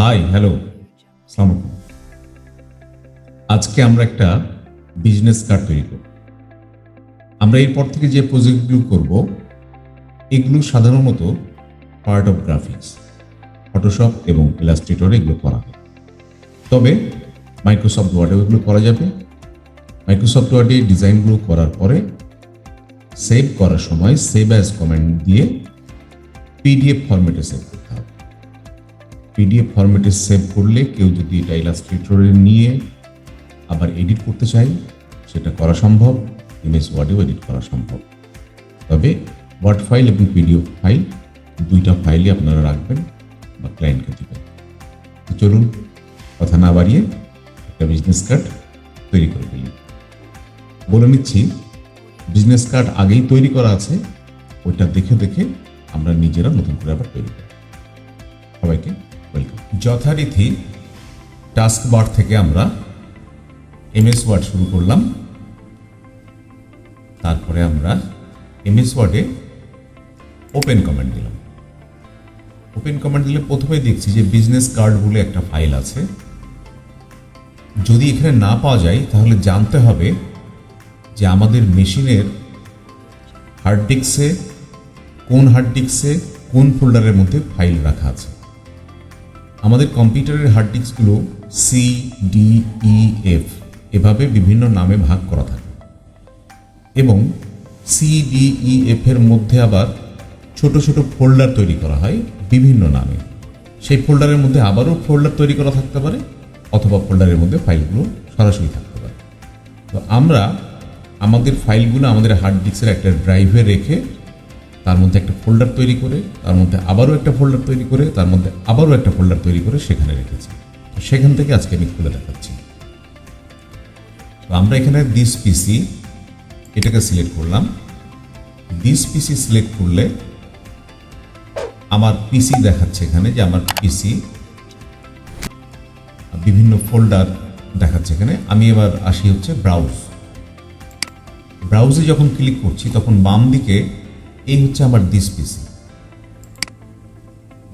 Hi hello আসসালামু আলাইকুম। আজকে আমরা একটা বিজনেস কার্ড তৈরি করব। আমরা এরপর থেকে যে প্রজেক্টগুলো করব এগুলো সাধারণত পার্ট অফ গ্রাফিক্স, ফটোশপ এবং ইলাস্ট্রেটরে এগুলো করা হয়। তবে মাইক্রোসফট ওয়ার্ডেও এগুলো করা যাবে। মাইক্রোসফট ওয়ার্ডে ডিজাইনগুলো করার পরে সেভ করার সময় সেভ অ্যাজ কমেন্ট দিয়ে পিডিএফ ফরম্যাটে সেভ করতে হবে। পিডিএফ ফরম্যাটে সেভ করলে কেউ যদি এটা ইলাস্ট্রেটরে নিয়ে আবার এডিট করতে চাই সেটা করা সম্ভব, ইমেজ ওয়ার্ডেও এডিট করা সম্ভব। তবে ওয়ার্ড ফাইল এবং পিডিএফ ফাইল দুইটা ফাইলই আপনারা রাখবেন বা ক্লায়েন্টকে দেবেন। চলুন কথা না বাড়িয়ে একটা বিজনেস কার্ড তৈরি করে ফেলি। বলে নিচ্ছি, বিজনেস কার্ড আগেই তৈরি করা আছে, ওইটা দেখে দেখে আমরা নিজেরা নতুন করে আবার তৈরি করি। সবাইকে ওয়েলকাম। যথারীতি টাস্ক বার থেকে আমরা এমএস ওয়ার্ড শুরু করলাম। তারপরে আমরা এমএস ওয়ার্ডে ওপেন কমেন্ট দিলাম। ওপেন কমেন্ট দিলে প্রথমে দেখছি যে বিজনেস কার্ড বলে একটা ফাইল আছে। যদি এখানে না পাওয়া যায় তাহলে জানতে হবে যে আমাদের মেশিনের হার্ড ডিস্কে কোন ফোল্ডারের মধ্যে ফাইল রাখা আছে। আমাদের কম্পিউটারের হার্ড ডিস্কগুলো সি, ডি, ই, এফ এভাবে বিভিন্ন নামে ভাগ করা থাকে এবং সি, ডি, ই, এফ এর মধ্যে আবার ছোট ছোট ফোল্ডার তৈরি করা হয় বিভিন্ন নামে। সেই ফোল্ডারের মধ্যে আবারও ফোল্ডার তৈরি করা থাকতে পারে অথবা ফোল্ডারের মধ্যে ফাইলগুলো সরাসরি থাকতে পারে। তো আমরা আমাদের ফাইলগুলো আমাদের হার্ড ডিস্কের একটা ড্রাইভে রেখে তার মধ্যে একটা ফোল্ডার তৈরি করে, তার মধ্যে আবারও একটা ফোল্ডার তৈরি করে, তার মধ্যে আবারও একটা ফোল্ডার তৈরি করে সেখানে রেখেছি। তো সেখান থেকে আজকে আমি খুলে দেখাচ্ছি। তো আমরা এখানে দিস পিসি এটাকে সিলেক্ট করলাম। দিস পিসি সিলেক্ট করলে আমার পিসি দেখাচ্ছে এখানে যে আমার পিসি বিভিন্ন ফোল্ডার দেখাচ্ছে এখানে। আমি এবার আসি হচ্ছে ব্রাউজে যখন ক্লিক করছি তখন বাম দিকে এই হচ্ছে আমার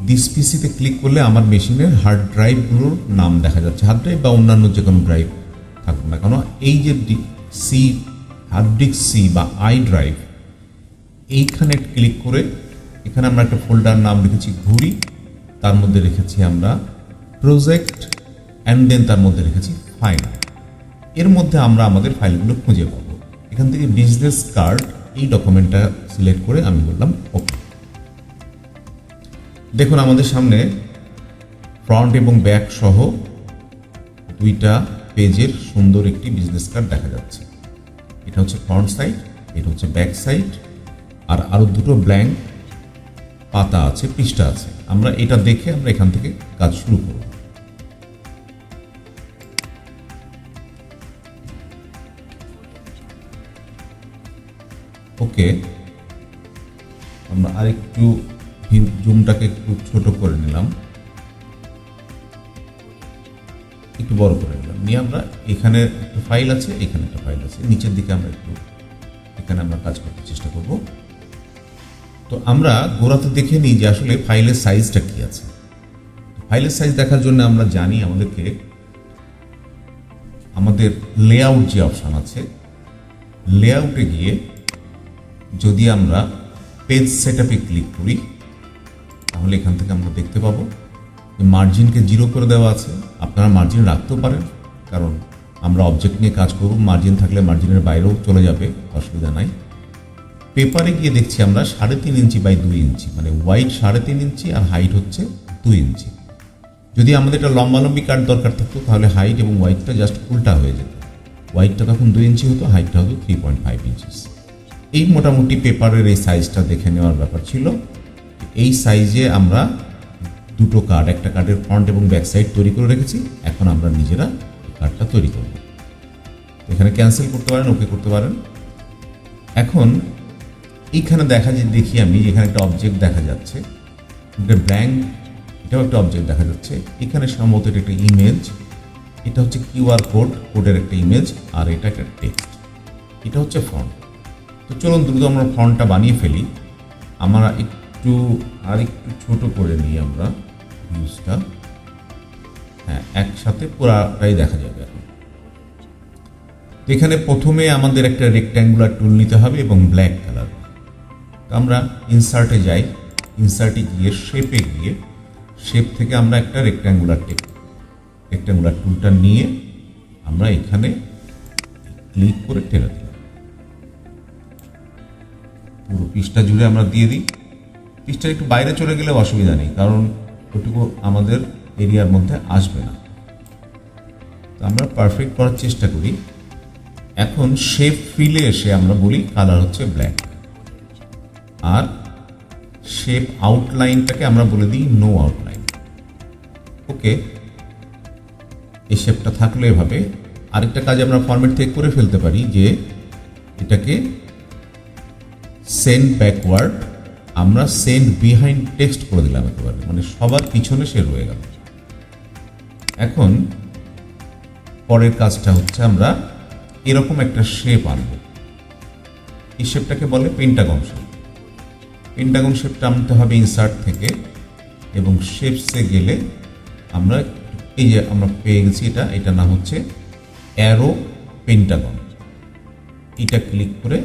দিস পিসিতে ক্লিক করলে আমার মেশিনের হার্ড ড্রাইভগুলোর নাম দেখা যাচ্ছে। হার্ড ড্রাইভ বা অন্যান্য যে কোনো ড্রাইভ থাকুক না কেন, এই যে হার্ড ডিস্ক সি বা আই ড্রাইভ, এইখানে ক্লিক করে এখানে আমরা একটা ফোল্ডার নাম রেখেছি ঘুড়ি, তার মধ্যে রেখেছি আমরা প্রজেক্ট অ্যান্ড দেন তার মধ্যে রেখেছি ফাইল। এর মধ্যে আমরা আমাদের ফাইলগুলো খুঁজে পাবো। এখান থেকে বিজনেস কার্ড এই ডকুমেন্টটা সিলেক্ট করে আমি বললাম ওকে। দেখুন আমাদের সামনে ফ্রন্ট এবং ব্যাক সহ দুইটা পেজের সুন্দর একটি বিজনেস কার্ড দেখা যাচ্ছে। এটা হচ্ছে ফ্রন্ট সাইড, এটা হচ্ছে ব্যাক সাইড, আর আরও দুটো ব্ল্যাঙ্ক পাতা আছে, পৃষ্ঠা আছে। আমরা এটা দেখে আমরা এখান থেকে কাজ শুরু করব। ওকে, আমরা আরেকটু জুমটাকে একটু ছোট করে নিলাম, একটু বড় করে নিলাম, নিয়ে আমরা এখানে একটা ফাইল আছে, এখানে একটা ফাইল আছে, নিচের দিকে আমরা একটু এখানে আমরা কাজ করতে চেষ্টা করব। তো আমরা গোড়াতে দেখে নিই যে আসলে ফাইলের সাইজটা কি আছে। ফাইলের সাইজ দেখার জন্য আমরা জানি আমাদের লেআউট যে অপশান আছে, লেআউটে গিয়ে যদি আমরা পেজ সেটআপে ক্লিক করি তাহলে এখান থেকে আমরা দেখতে পাবো যে মার্জিনকে 0 করে দেওয়া আছে। আপনারা মার্জিন রাখতেও পারেন, কারণ আমরা অবজেক্ট নিয়ে কাজ করব, মার্জিন থাকলে মার্জিনের বাইরেও চলে যাবে, অসুবিধা নাই। পেপারে গিয়ে দেখছি আমরা 3.5 ইঞ্চি বাই 2 ইঞ্চি, মানে ওয়াইড 3.5 ইঞ্চি আর হাইট হচ্ছে 2 ইঞ্চি। যদি আমাদের একটা লম্বালম্বি কাট দরকার থাকতো তাহলে হাইট এবং ওয়াইডটা জাস্ট উল্টা হয়ে যেত। ওয়াইডটা তখন 2 ইঞ্চি হতো, হাইটটা হতো 3.5 ইঞ্চিস। এই মোটামুটি পেপারের এই সাইজটা দেখে নেওয়ার ব্যাপার ছিল। এই সাইজে আমরা দুটো কার্ড, একটা কার্ডের ফ্রন্ট এবং ব্যাক সাইড তৈরি করে রেখেছি। এখন আমরা নিজেরা কার্ডটা তৈরি করব। এখানে ক্যান্সেল করতে পারেন, ওকে করতে পারেন। এখন এইখানে দেখি আমি এখানে একটা অবজেক্ট দেখা যাচ্ছে, একটা ব্ল্যাঙ্ক, এটাও একটা অবজেক্ট দেখা যাচ্ছে। এখানে সম্ভবত এটা একটা ইমেজ, এটা হচ্ছে কিউআর কোডের একটা ইমেজ, আর এটা একটা টেক্সট। এটা হচ্ছে ফন্ট। তো চলুন দ্রুত আমরা ফন্টটা বানিয়ে ফেলি। আমরা একটু ছোট করে নিই আমরা ভিউজটা। হ্যাঁ, একসাথে পুরাটাই দেখা যাবে। এখন এখানে প্রথমে আমাদের একটা রেক্ট্যাঙ্গুলার টুল নিতে হবে এবং ব্ল্যাক কালার। আমরা ইনসার্টে যাই, ইনসার্টে গিয়ে শেপে গিয়ে শেপ থেকে আমরা একটা রেক্ট্যাঙ্গুলার টুলটা নিয়ে আমরা এখানে ক্লিক করে টেনে দিলাম। পুরো পিসটা জুড়ে আমরা দিয়ে দিই। পিসটা একটু বাইরে চলে গেলে অসুবিধা নেই, কারণ ওটুকু আমাদের এরিয়ার মধ্যে আসবে না। তো আমরা পারফেক্ট করার চেষ্টা করি। এখন শেপ ফিলে এসে আমরা বলি কালার হচ্ছে ব্ল্যাক, আর শেপ আউটলাইনটাকে আমরা বলে দিই নো আউটলাইন। ওকে, এই শেপটা থাকলে এভাবে। আরেকটা কাজ আমরা ফরম্যাট থেকে করে ফেলতে পারি, যে এটাকে সেন্ড ব্যাকওয়ার্ড আমরা সেন্ড বিহাইন্ড টেক্সট করে দিলাম একেবারে, মানে সবার পিছনে সে রয়ে গেল। এখন পরের কাজটা হচ্ছে আমরা এরকম একটা শেপ আনব। এই শেপটাকে বলে পেন্টাগন শেপ। পেন্টাগন শেপটা আনতে হবে ইনসার্ট থেকে, এবং শেপসে গেলে আমরা এই যে আমরা পেয়ে গেছি, এটা নাম হচ্ছে অ্যারো পেন্টাগন। এটা ক্লিক করে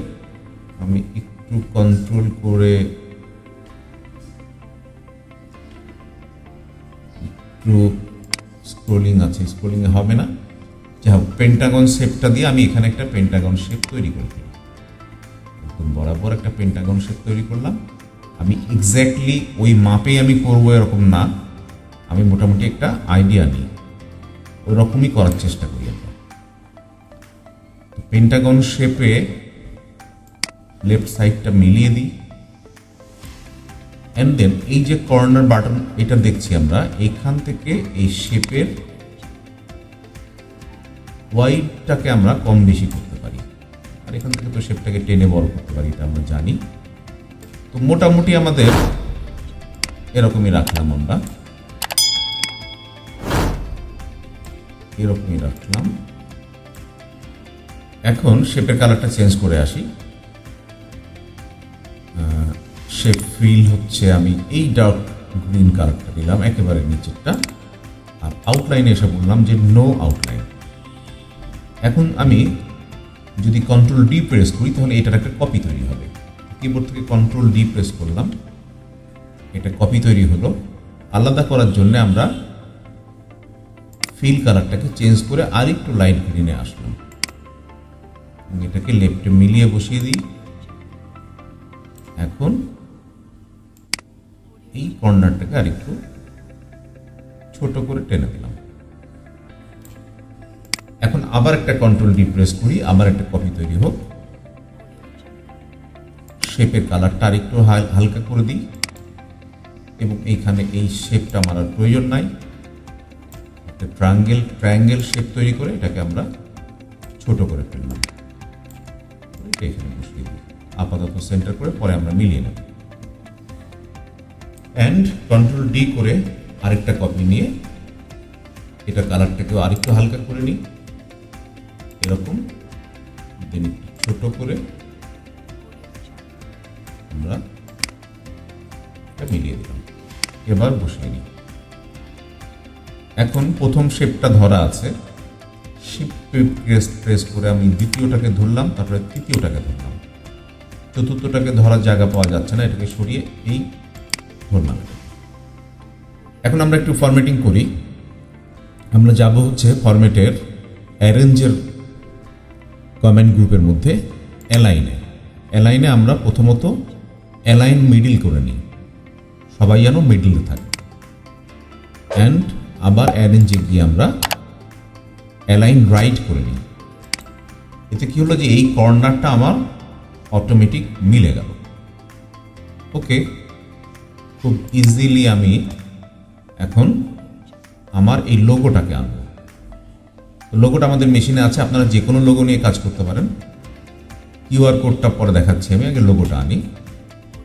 আমি একটু কন্ট্রোল করে একটু স্ক্রোলিং আছে, স্ক্রোলিং হবে না, যা হোক পেন্টাগন শেপটা দিয়ে আমি এখানে একটা পেন্টাগন শেপ তৈরি করে দিই। একদম বরাবর একটা পেন্টাগন শেপ তৈরি করলাম। আমি এক্স্যাক্টলি ওই মাপেই আমি করবো এরকম না, আমি মোটামুটি একটা আইডিয়া নিই, ওই রকমই করার চেষ্টা করি আমরা। পেন্টাগন শেপে লেফট সাইডটা মিলিয়ে দিই, অ্যান্ড দেন এই যে কর্নার বাটন এটা দেখছি আমরা, এখান থেকে এই শেপের ওয়াইডটাকে আমরা কম বেশি করতে পারি, আর এখান থেকে তো শেপটাকে টেনে বড় করতে পারি, এটা আমরা জানি। তো মোটামুটি আমাদের এরকমই রাখলাম, আমরা এরকমই রাখলাম। এখন শেপের কালারটা চেঞ্জ করে আসি। শেপ ফিল হচ্ছে আমি এই ডার্ক গ্রিন কালারটা দিলাম একেবারে নিচেরটা, আর আউটলাইনে এসে বললাম যে নো আউটলাইন। এখন আমি যদি কন্ট্রোল ডি প্রেস করি তাহলে এটার একটা কপি তৈরি হবে। কিবোর্ড থেকে কন্ট্রোল ডি প্রেস করলাম, এটা কপি তৈরি হলো। আলাদা করার জন্য আমরা ফিল কালারটাকে চেঞ্জ করে আর একটু লাইট গ্রিনে আসলাম, এটাকে লেফটে মিলিয়ে বসিয়ে দিই। এখন এই কর্নারটাকে আরেকটু ছোট করে টেনে দিলাম। এখন আবার একটা কন্ট্রোল ডি প্রেস করি, আবার একটা কপি তৈরি হোক। শেপের কালারটা আরেকটু হালকা করে দিই, এবং এইখানে এই শেপটা আমার আর প্রয়োজন নাই। একটা ট্রায়াঙ্গেল শেপ তৈরি করে এটাকে আমরা ছোট করে ফেললাম, এখানে বসিয়ে দিই। আপাতত সেন্টার করে পরে আমরা মিলিয়ে নেব। অ্যান্ড কন্ট্রোল ডি করে আরেকটা কপি নিয়ে এটা কালারটাকেও আরেকটু হালকা করে নিই, এরকম দেন একটু ছোট করে আমরা এটা মিলিয়ে দিলাম। এবার বসিয়ে নিই। এখন প্রথম শেপটা ধরা আছে, শিফট প্রেস করে আমি দ্বিতীয়টাকে ধরলাম, তারপরে তৃতীয়টাকে ধরলাম, চতুর্থটাকে ধরার জায়গা পাওয়া যাচ্ছে না, এটাকে সরিয়ে এই ধরলাম। এখন আমরা একটু ফরম্যাটিং করি। আমরা যাব হচ্ছে ফরম্যাটের অ্যারেঞ্জের কমেন্ট গ্রুপের মধ্যে অ্যালাইনে আমরা প্রথমত অ্যালাইন মিডিল করে নিই, সবাই যেন মিডিলে থাকে। অ্যান্ড আবার অ্যারেঞ্জে গিয়ে আমরা অ্যালাইন রাইট করে নিই। এতে কি হলো যে এই কর্নারটা আমার অটোমেটিক মিলে গেল। ওকে, খুব ইজিলি আমি এখন আমার এই লোগোটাকে আনবো। লোগোটা আমাদের মেশিনে আছে, আপনারা যে কোনো লোগো নিয়ে কাজ করতে পারেন। কিউআর কোডটা পরে দেখাচ্ছি, আমি আগে লোগোটা আনি।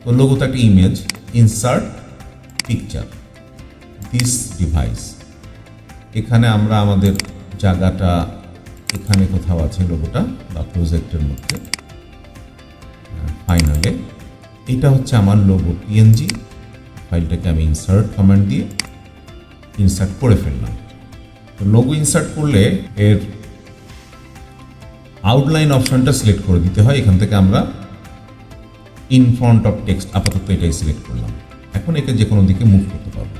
তো লোগোতে একটা image, insert picture, this device. এখানে আমরা আমাদের জায়গাটা এখানে কোথাও আছে লোগোটা বা প্রজেক্টের মধ্যে। ফাইনালে এটা হচ্ছে আমার লোগো পিএনজি ফাইলটাকে আমি ইনসার্ট কমান্ড দিয়ে ইনসার্ট করে ফেললাম। তো লোগো ইনসার্ট করলে এর আউটলাইন অপশনটা সিলেক্ট করে দিতে হয়। এখান থেকে আমরা ইন ফ্রন্ট অফ টেক্সট আপাতত এটাই সিলেক্ট করলাম। এখন একে যে কোনো দিকে মুভ করতে পারবো।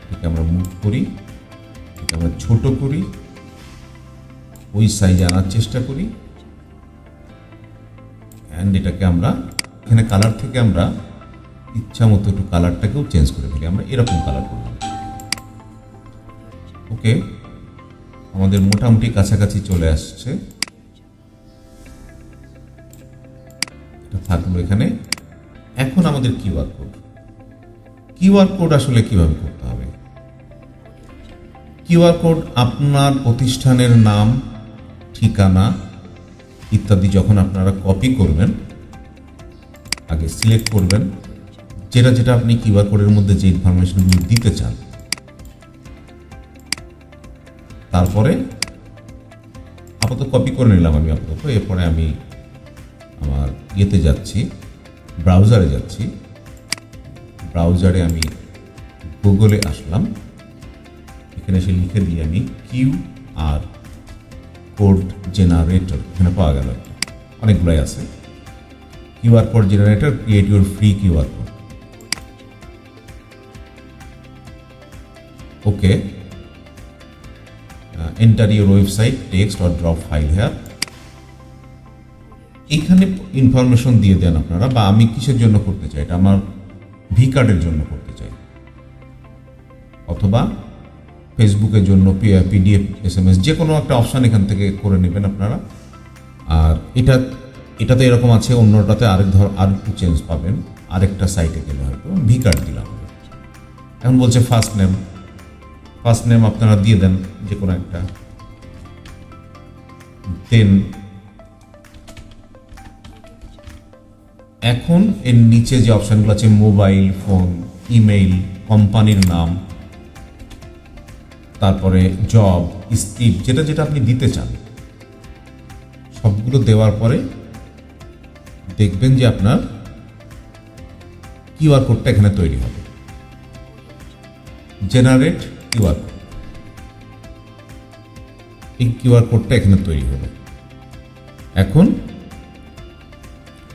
এটাকে আমরা মুভ করি, এটাকে আমরা ছোট করি, ওই সাইজে আনার চেষ্টা করি, অ্যান্ড এটাকে আমরা এখানে কালার থেকে আমরা ইচ্ছা মতো একটু কালারটাকেও চেঞ্জ করে ফেলি। আমরা এরকম কালার করলাম। ওকে, আমাদের মোটামুটি কাছাকাছি চলে আসছে। এটা থাকলো এখানে। এখন আমাদের কিউআর কোড। কিউআর কোড আসলে কিভাবে করতে হবে? কিউআর কোড আপনার প্রতিষ্ঠানের নাম, ঠিকানা ইত্যাদি যখন আপনারা কপি করবেন, আগে সিলেক্ট করবেন যেটা যেটা আপনি কিউআর কোডের মধ্যে যে ইনফরমেশনগুলো দিতে চান। তারপরে আপাতত কপি করে নিলাম আমি আপাতত। এরপরে আমি আমার ইয়েতে যাচ্ছি, ব্রাউজারে যাচ্ছি। ব্রাউজারে আমি গুগলে আসলাম। এখানে এসে লিখে দিয়ে আমি কিউআর কোড জেনারেটর, এখানে পাওয়া গেল একটা, অনেকগুলাই আছে। QR code generator, create your free QR code. Okay, enter your website text or drop file hair. এইখানে ইনফরমেশন দিয়ে দেন আপনারা, বা আমি কিসের জন্য করতে চাই, এটা আমার ভি কার্ডের জন্য করতে চাই, অথবা ফেসবুকের জন্য, পিডিএফ, এসএমএস, যে কোনো একটা অপশান এখান থেকে করে নেবেন আপনারা। আর এটাতে এরকম আছে, অন্যটাতে আর একটু চেঞ্জ পাবেন, আরেকটা সাইটে গেলে হয়তো। ভি কার্ড দিলাম। এখন বলছে ফার্স্ট নেম। ফার্স্ট নেম আপনারা দিয়ে দেন যে কোনো একটা। দেন এখন এর নিচে যে অপশানগুলো আছে, মোবাইল ফোন, ইমেইল, কোম্পানির নাম, তারপরে জব, স্কিপ, যেটা যেটা আপনি দিতে চান সবগুলো দেওয়ার পরে দেখবেন যে আপনার কিউআর কোডটা এখানে তৈরি হবে। জেনারেট কিউআর কোড, এই কিউআর কোডটা এখানে তৈরি হবে। এখন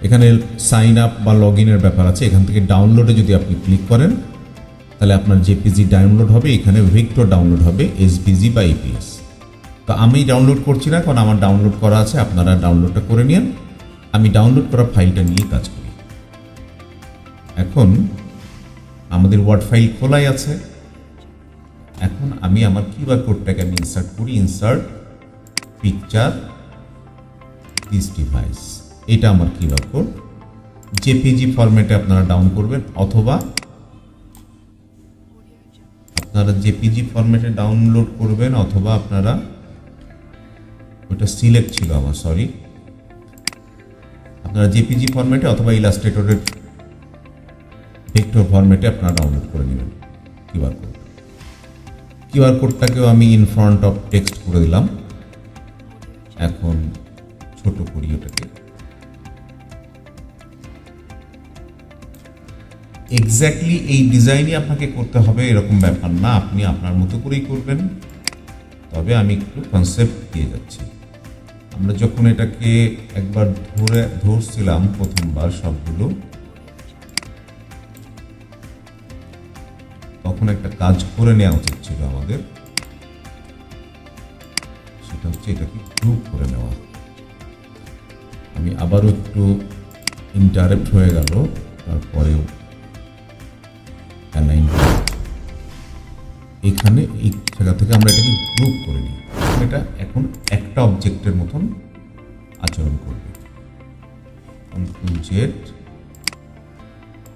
এখানে সাইন আপ বা লগ ইনের ব্যাপার আছে। এখান থেকে ডাউনলোডে যদি আপনি ক্লিক করেন তাহলে আপনার জেপিজি ডাউনলোড হবে, এখানে ভেক্টর ডাউনলোড হবে, এসভিজি বা ইপিএস। তো আমি ডাউনলোড করছি না, কারণ আমার ডাউনলোড করা আছে। আপনারা ডাউনলোডটা করে নিন। আমি ডাউনলোড করা ফাইলটা নিয়ে কাজ করি। এখন আমাদের ওয়ার্ড ফাইল খোলাই আছে। এখন আমি আমার কিউআর কোডটাকে আমি ইনসার্ট করি। ইনসার্ট পিকচার দিস ডিভাইস, এটা আমার কিউআর কোড। জেপিজি ফরম্যাটে আপনারা ডাউন করবেন, অথবা আপনারা জেপিজি ফরম্যাটে ডাউনলোড করবেন, অথবা আপনারা, ওটা সিলেক্ট ছিল আমার, সরি, আপনারা জেপিজি ফরম্যাটে অথবা ইলাস্ট্রেটরের ভেক্টর ফরম্যাটে আপনারা ডাউনলোড করে নেবেন কিউআর কোড। কিউআর কোডটাকেও আমি ইন ফ্রন্ট অফ টেক্সট করে দিলাম। এখন ছোট করি ওটাকে। এক্স্যাক্টলি এই ডিজাইনই আপনাকে করতে হবে এরকম ব্যাপার না, আপনি আপনার মতো করেই করবেন। তবে আমি একটু কনসেপ্ট দিয়ে যাচ্ছি। আমরা যখন এটাকে একবার ধরছিলাম প্রথমবার সবগুলো, তখন একটা কাজ করে নেওয়া উচিত ছিল আমাদের। সেটা হচ্ছে এটাকে গ্রুপ করে নেওয়া। আমি আবারও একটু ইন্টারাপ্ট হয়ে গেল, তারপরেও এখানে এই জায়গা থেকে আমরা এটাকে গ্রুপ করে নিই। এটা এখন একটা অবজেক্টের মতন আচরণ করবে। কন্ট্রোল জেড,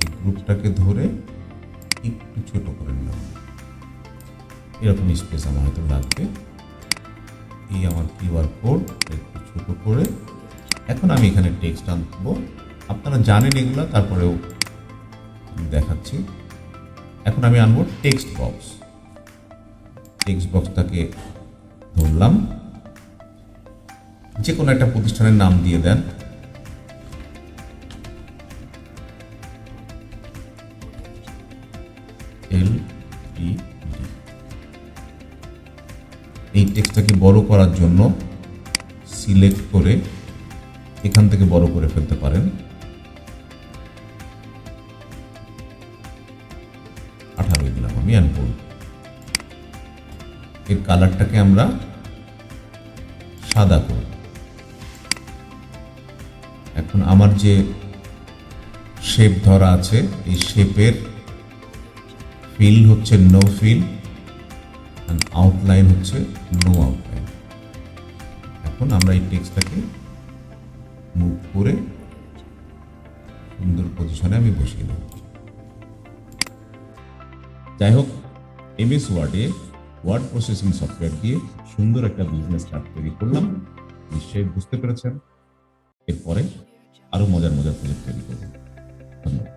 এই গ্রুপটাকে ধরে একটু ছোট করে নিলাম। এরকম স্পেস আমার হয়তো লাগবে। এই আমার কিউআর কোড একটু ছোট করে এখন আমি এখানে টেক্সট আনবো। আপনারা জানেন এগুলো, তারপরেও দেখাচ্ছি। এখন আমি আনবো টেক্সট বক্স। টেক্সট বক্সটাকে ধরলাম, যে কোনো একটা প্রতিষ্ঠানের নাম দিয়ে দেন। এই টেক্সটটাকে বড় করার জন্য সিলেক্ট করে এখান থেকে বড় করে ফেলতে পারেন। 18 দিলাম আমি অ্যান্ড বোল্ড। এর কালারটাকে আমরা সাদা করব। এখন আমার যে শেপ ধরা আছে এই শেপের ফিল হচ্ছে নো ফিল, আউটলাইন হচ্ছে নো আউটলাইন। এখন আমরা এই টেক্সটটাকে মুভ করে সুন্দর পজিশনে আমি বসিয়ে দেব। যাই হোক, এমএস ওয়ার্ডে ওয়ার্ড প্রসেসিং সফটওয়্যার দিয়ে সুন্দর একটা বিজনেস কার্ড তৈরি করলাম। নিশ্চয়ই বুঝতে পেরেছেন। এরপরে আরো মজার মজার প্রজেক্ট তৈরি করব। ধন্যবাদ।